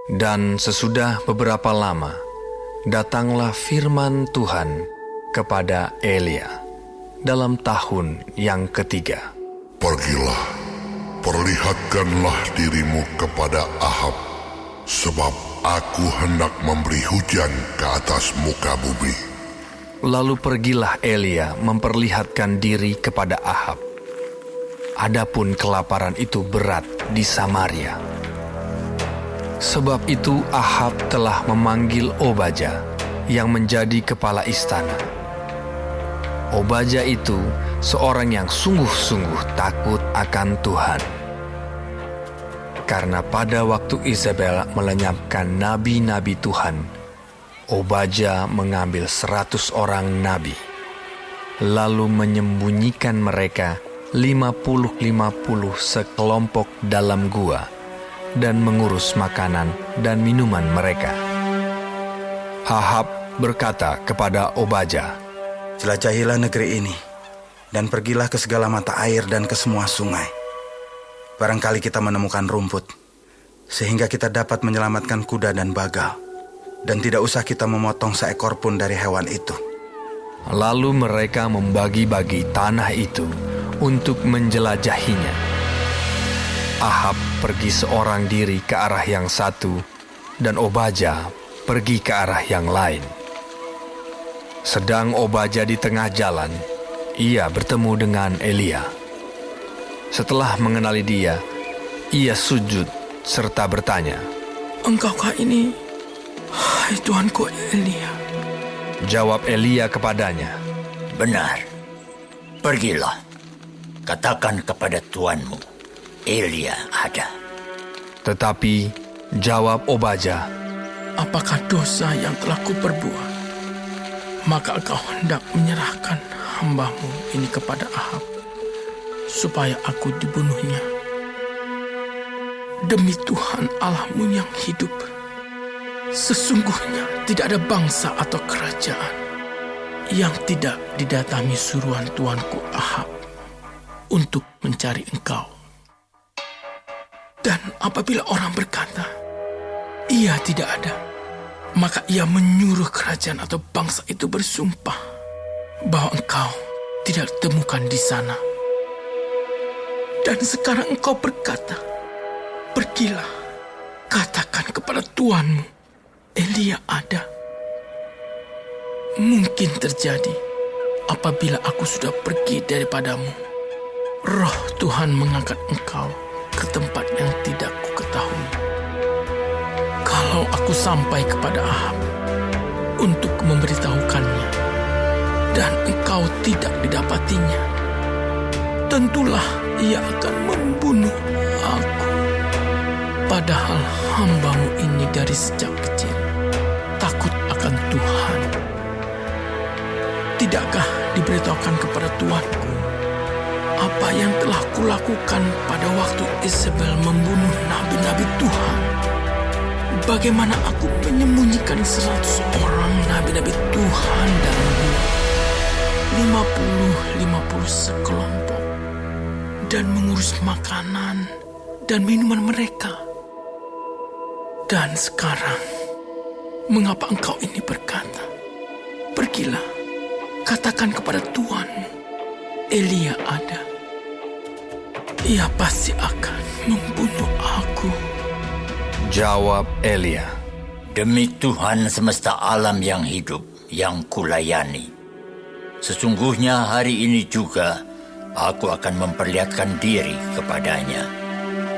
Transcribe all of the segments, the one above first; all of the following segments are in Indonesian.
Dan sesudah beberapa lama, datanglah firman Tuhan kepada Elia dalam tahun yang ketiga. Pergilah, perlihatkanlah dirimu kepada Ahab, sebab aku hendak memberi hujan ke atas muka bumi. Lalu pergilah Elia memperlihatkan diri kepada Ahab. Adapun kelaparan itu berat di Samaria. Sebab itu Ahab telah memanggil Obadya yang menjadi kepala istana. Obadya itu seorang yang sungguh-sungguh takut akan Tuhan. Karena pada waktu Izabel melenyapkan nabi-nabi Tuhan, Obadya mengambil 100 orang nabi, lalu menyembunyikan mereka 50-50 sekelompok dalam gua, dan mengurus makanan dan minuman mereka. Ahab berkata kepada Obadya, "Jelajahilah negeri ini, dan pergilah ke segala mata air dan ke semua sungai. Barangkali kita menemukan rumput, sehingga kita dapat menyelamatkan kuda dan bagal, dan tidak usah kita memotong seekor pun dari hewan itu." Lalu mereka membagi-bagi tanah itu untuk menjelajahinya. Ahab pergi seorang diri ke arah yang satu, dan Obadya pergi ke arah yang lain. Sedang Obadya di tengah jalan, ia bertemu dengan Elia. Setelah mengenali dia, ia sujud serta bertanya, "Engkaukah ini, hai Tuanku Elia?" Jawab Elia kepadanya, "Benar, pergilah, katakan kepada tuanmu, Elia ada." Tetapi jawab Obadya, "Apakah dosa yang telah kuperbuat? Maka engkau hendak menyerahkan hamba-Mu ini kepada Ahab, supaya aku dibunuhnya. Demi Tuhan Allah-Mu yang hidup, sesungguhnya tidak ada bangsa atau kerajaan yang tidak didatangi suruhan tuanku Ahab untuk mencari engkau. Dan apabila orang berkata, ia tidak ada, maka ia menyuruh kerajaan atau bangsa itu bersumpah bahwa engkau tidak ditemukan di sana. Dan sekarang engkau berkata, pergilah, katakan kepada tuanmu, Elia ada. Mungkin terjadi apabila aku sudah pergi daripadamu, Roh Tuhan mengangkat engkau ke tempat yang tidak kuketahui. Kalau aku sampai kepada Ahab untuk memberitahukannya, dan engkau tidak didapatinya, tentulah ia akan membunuh aku. Padahal hamba-Mu ini dari sejak kecil takut akan Tuhan. Tidakkah diberitahukan kepada Tuanku apa yang telah kulakukan pada waktu Izabel membunuh nabi-nabi Tuhan? Bagaimana aku menyembunyikan 100 orang nabi-nabi Tuhan dalam gua, 50-50 sekelompok, dan mengurus makanan dan minuman mereka. Dan sekarang, mengapa engkau ini berkata, pergilah, katakan kepada Tuanmu, Elia ada. Ia pasti akan membunuh aku. Jawab Elia, Demi Tuhan semesta alam yang hidup, yang kulayani, sesungguhnya hari ini juga aku akan memperlihatkan diri kepadanya.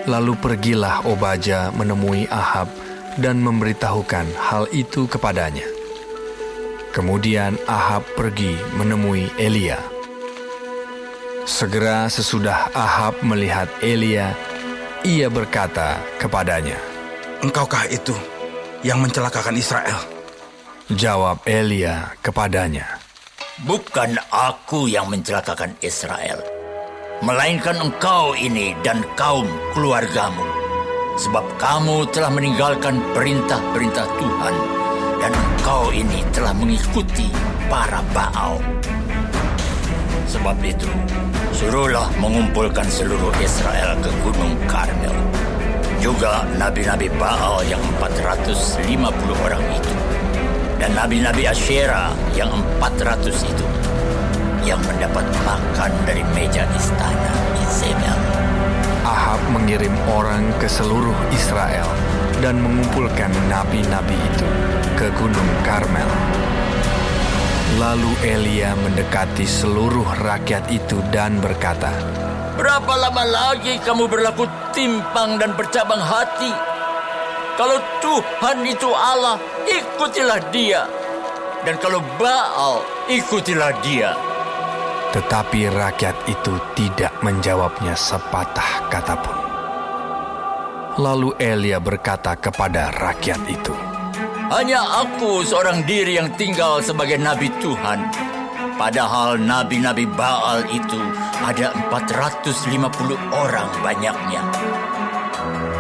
Lalu pergilah Obadya menemui Ahab dan memberitahukan hal itu kepadanya. Kemudian Ahab pergi menemui Elia. Segera sesudah Ahab melihat Elia, ia berkata kepadanya, Engkaukah itu yang mencelakakan Israel? Jawab Elia kepadanya, Bukan aku yang mencelakakan Israel, melainkan engkau ini dan kaum keluargamu, sebab kamu telah meninggalkan perintah-perintah Tuhan, dan engkau ini telah mengikuti para Baal. Sebab itu, suruhlah mengumpulkan seluruh Israel ke Gunung Karmel. juga nabi-nabi Baal yang 450 orang itu, dan nabi-nabi Asyera yang 400 itu, yang mendapat makan dari meja istana Izebel. Ahab mengirim orang ke seluruh Israel dan mengumpulkan nabi-nabi itu ke Gunung Karmel. Lalu Elia mendekati seluruh rakyat itu dan berkata, Berapa lama lagi kamu berlaku timpang dan bercabang hati? Kalau Tuhan itu Allah, ikutilah Dia. Dan kalau Baal, ikutilah dia. Tetapi rakyat itu tidak menjawabnya sepatah kata pun. Lalu Elia berkata kepada rakyat itu, Hanya aku seorang diri yang tinggal sebagai nabi Tuhan. Padahal nabi-nabi Baal itu ada 450 orang banyaknya.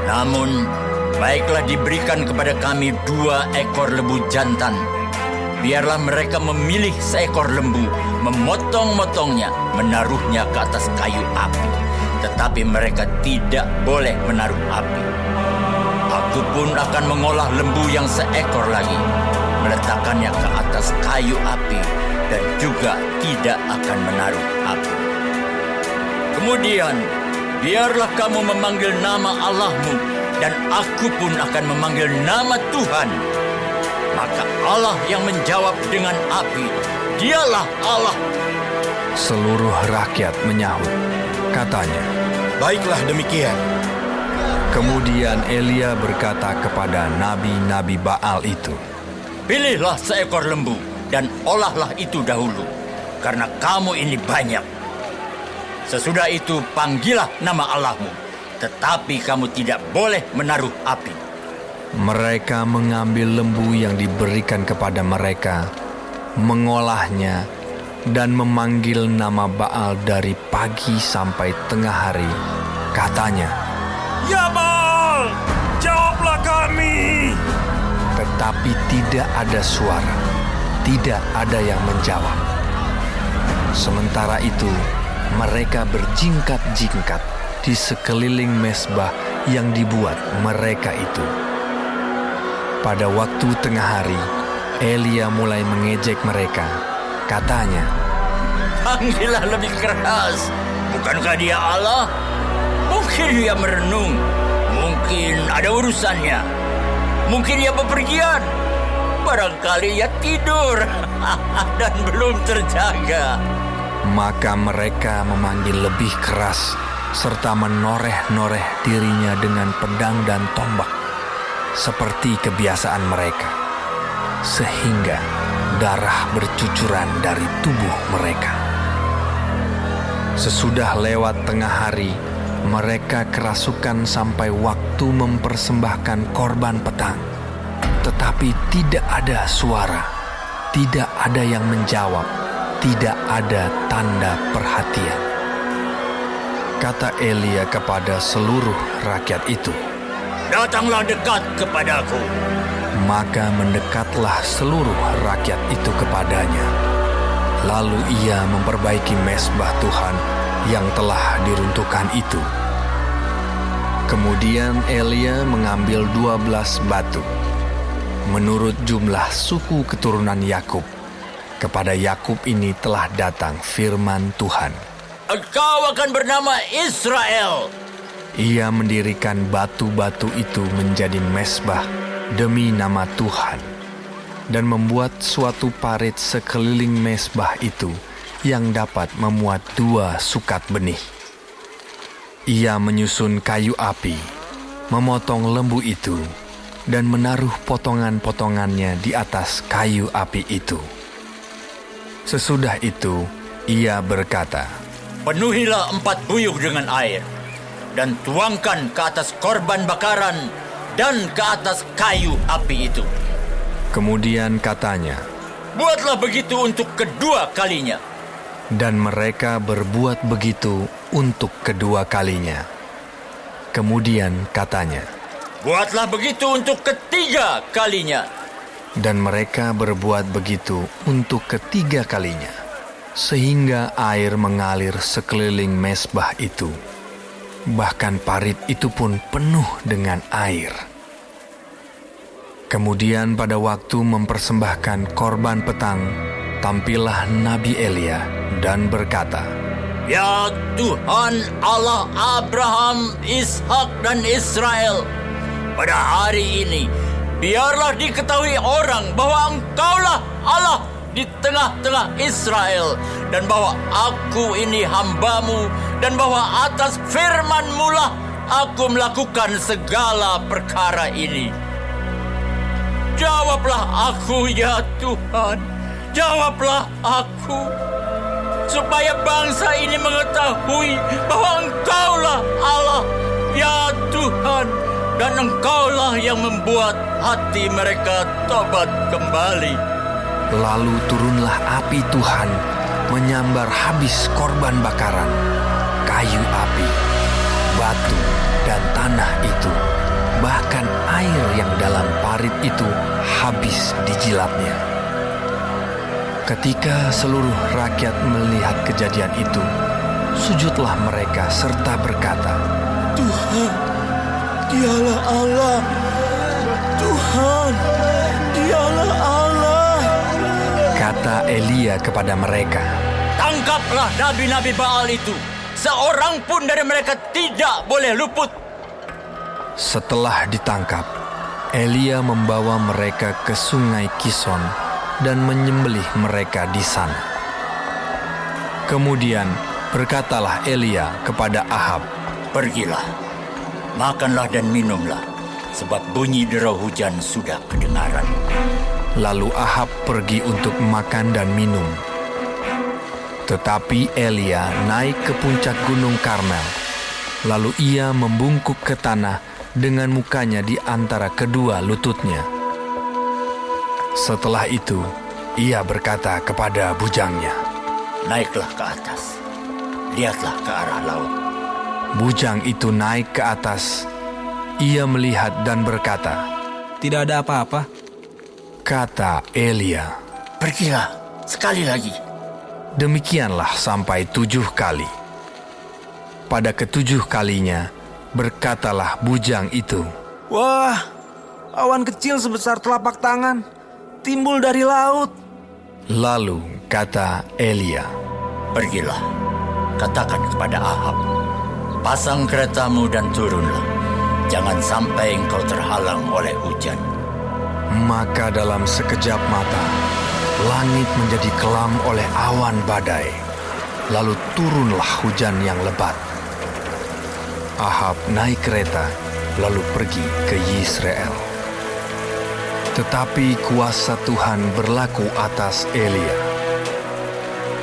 Namun, baiklah diberikan kepada kami 2 ekor lembu jantan. Biarlah mereka memilih seekor lembu, memotong-motongnya, menaruhnya ke atas kayu api. Tetapi mereka tidak boleh menaruh api. Aku pun akan mengolah lembu yang seekor lagi, meletakkannya ke atas kayu api, dan juga tidak akan menaruh api. Kemudian, biarlah kamu memanggil nama Allahmu, dan aku pun akan memanggil nama Tuhan. Maka Allah yang menjawab dengan api, Dialah Allah. seluruh rakyat menyahut. Katanya, Baiklah demikian. kemudian Elia berkata kepada nabi-nabi Baal itu, Pilihlah seekor lembu dan olahlah itu dahulu, karena kamu ini banyak. Sesudah itu panggillah nama Allahmu, tetapi kamu tidak boleh menaruh api. Mereka mengambil lembu yang diberikan kepada mereka, mengolahnya, dan memanggil nama Baal dari pagi sampai tengah hari. Katanya, Ya Baal, jawablah kami. tetapi tidak ada suara, tidak ada yang menjawab. Sementara itu, mereka berjingkat-jingkat di sekeliling mezbah yang dibuat mereka itu. Pada waktu tengah hari, Elia mulai mengejek mereka. Katanya, Panggillah lebih keras. Bukankah dia Allah? Mungkin dia merenung. Mungkin ada urusannya. Mungkin ia bepergian. Barangkali ia tidur dan belum terjaga. maka mereka memanggil lebih keras serta menoreh-noreh dirinya dengan pedang dan tombak, seperti kebiasaan mereka, sehingga darah bercucuran dari tubuh mereka. Sesudah lewat tengah hari, mereka kerasukan sampai waktu mempersembahkan korban petang. Tetapi tidak ada suara, tidak ada yang menjawab, tidak ada tanda perhatian. Kata Elia kepada seluruh rakyat itu, Datanglah dekat kepadaku. maka mendekatlah seluruh rakyat itu kepadanya. Lalu ia memperbaiki mezbah Tuhan yang telah diruntuhkan itu. Kemudian Elia mengambil 12 batu, menurut jumlah suku keturunan Yakub. Kepada Yakub ini telah datang firman Tuhan. Engkau akan bernama Israel. Ia mendirikan batu-batu itu menjadi mezbah demi nama Tuhan, dan membuat suatu parit sekeliling mezbah itu yang dapat memuat 2 sukat benih. Ia menyusun kayu api, memotong lembu itu, dan menaruh potongan-potongannya di atas kayu api itu. Sesudah itu, ia berkata, Penuhilah 4 buyung dengan air, dan tuangkan ke atas korban bakaran dan ke atas kayu api itu. kemudian katanya, Buatlah begitu untuk kedua kalinya. dan mereka berbuat begitu untuk kedua kalinya. Kemudian katanya, Buatlah begitu untuk ketiga kalinya. dan mereka berbuat begitu untuk ketiga kalinya, sehingga air mengalir sekeliling mezbah itu. bahkan parit itu pun penuh dengan air. Kemudian pada waktu mempersembahkan korban petang, tampillah Nabi Elia dan berkata, Ya Tuhan Allah Abraham, Ishak dan Israel, pada hari ini biarlah diketahui orang bahwa Engkaulah Allah di tengah-tengah Israel, dan bahwa aku ini hamba-Mu, dan bahwa atas firman-Mu lah aku melakukan segala perkara ini. Jawablah aku, ya Tuhan, jawablah aku, supaya bangsa ini mengetahui bahwa Engkaulah Allah, ya Tuhan, dan Engkaulah yang membuat hati mereka tobat kembali. Lalu turunlah api Tuhan menyambar habis korban bakaran, kayu api, batu, dan tanah itu. Bahkan air yang dalam parit itu habis dijilatnya. Ketika seluruh rakyat melihat kejadian itu, sujudlah mereka serta berkata, Tuhan, Dialah Allah. Tuhan, Dialah Allah. Kata Elia kepada mereka, Tangkaplah nabi-nabi Baal itu. Seorang pun dari mereka tidak boleh luput. Setelah ditangkap, Elia membawa mereka ke sungai Kison dan menyembelih mereka di sana. Kemudian berkatalah Elia kepada Ahab, Pergilah, makanlah dan minumlah, sebab bunyi derau hujan sudah kedengaran. Lalu Ahab pergi untuk makan dan minum. Tetapi Elia naik ke puncak gunung Karmel. Lalu ia membungkuk ke tanah dengan mukanya di antara kedua lututnya. Setelah itu, ia berkata kepada bujangnya, Naiklah ke atas, lihatlah ke arah laut. Bujang itu naik ke atas. Ia melihat dan berkata, Tidak ada apa-apa. Kata Elia, Pergilah sekali lagi. demikianlah sampai 7 kali. Pada ke-7 kalinya, berkatalah bujang itu, Wah, awan kecil sebesar telapak tangan timbul dari laut. Lalu kata Elia, Pergilah, katakan kepada Ahab, pasang keretamu dan turunlah. Jangan sampai engkau terhalang oleh hujan. Maka dalam sekejap mata, langit menjadi kelam oleh awan badai. Lalu turunlah hujan yang lebat. Ahab naik kereta, lalu pergi ke Yisrael. Tetapi kuasa Tuhan berlaku atas Elia.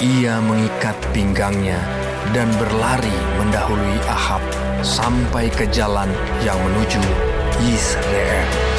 Ia mengikat pinggangnya dan berlari mendahului Ahab sampai ke jalan yang menuju Yisrael.